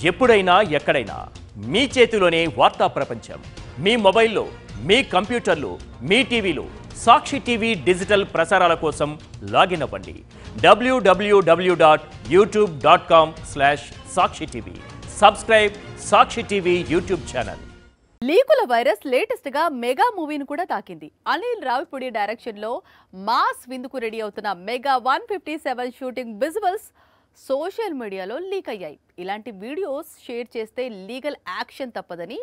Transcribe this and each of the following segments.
ఎప్పుడైనా ఎక్కడైనా మీ చేతిలోనే వార్తా ప్రపంచం. మీ మొబైల్లో, మీ కంప్యూటర్లో, మీ టీవీలో సాక్షి టీవీ డిజిటల్ ప్రసారాల కోసం లాగిన్ అవ్వండి. www.youtube.com/సాక్షి TV. Subscribe Sakshi TV YouTube channel. లీకుల వైరస్ లేటెస్ట్ గా మెగా మూవీని కూడా తాకింది. అనిల్ రావిపూడి డైరెక్షన్ లో మాస్ విందుకు రెడీ అవుతున్న మెగా 157 షూటింగ్ విజువల్స్ సోషల్ మీడియాలో లీక్ అయ్యాయి. ఇలాంటి వీడియోస్ షేర్ చేస్తే లీగల్ యాక్షన్ తప్పదని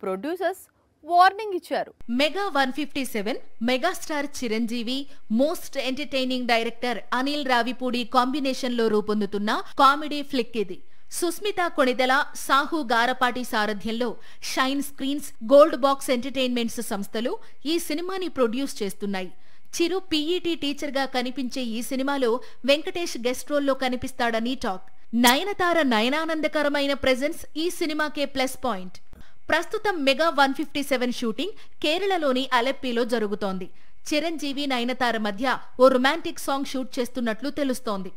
ప్రొడ్యూసర్స్ వార్నింగ్ ఇచ్చారు. Mega 157 megastar Chiranjeevi, most entertaining director Anil Ravipudi combination లో రూపొందుతున్న కామెడీ ఫ్లిక్ ఇది. సుస్మిత కొణిదెల, సాహు గారపాటి సారథ్యంలో shine screens, gold box entertainments సంస్థలు ఈ సినిమాని ప్రొడ్యూస్ చేస్తున్నాయి. చిరు పీఈటీ టీచర్ గా కనిపించే ఈ సినిమాలో వెంకటేష్ గెస్ట్ రోల్లో కనిపిస్తాడని టాక్. నయనతార నయనానందకరమైన ప్రెజెన్స్ ఈ సినిమాకే ప్లస్ పాయింట్. ప్రస్తుతం మెగా 157 షూటింగ్ కేరళలోని అలెప్పీలో జరుగుతోంది. చిరంజీవి, నయనతార మధ్య ఓ రొమాంటిక్ సాంగ్ షూట్ చేస్తున్నట్లు తెలుస్తోంది.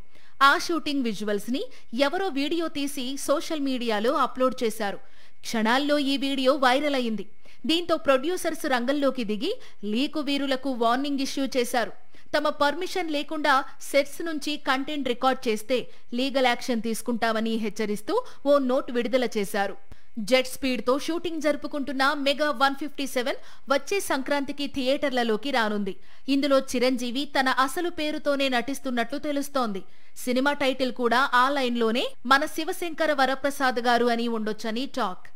ఆ షూటింగ్ విజువల్స్ ని ఎవరో వీడియో తీసి సోషల్ మీడియాలో అప్లోడ్ చేశారు. క్షణాల్లో ఈ వీడియో వైరల్ అయింది. దీంతో ప్రొడ్యూసర్స్ రంగంలోకి దిగి లీకు వీరులకు వార్నింగ్ ఇష్యూ చేశారు. తమ పర్మిషన్ లేకుండా సెట్స్ నుంచి కంటెంట్ రికార్డ్ చేస్తే లీగల్ యాక్షన్ తీసుకుంటామని హెచ్చరిస్తూ ఓ నోట్ విడుదల చేశారు. జెట్ స్పీడ్ తో షూటింగ్ జరుపుకుంటున్న మెగా 157 వచ్చే సంక్రాంతికి థియేటర్లలోకి రానుంది. ఇందులో చిరంజీవి తన అసలు పేరుతోనే నటిస్తున్నట్లు తెలుస్తోంది. సినిమా టైటిల్ కూడా ఆ లైన్లోనే మన శివశంకర వరప్రసాద్ గారు అని ఉండొచ్చని టాక్.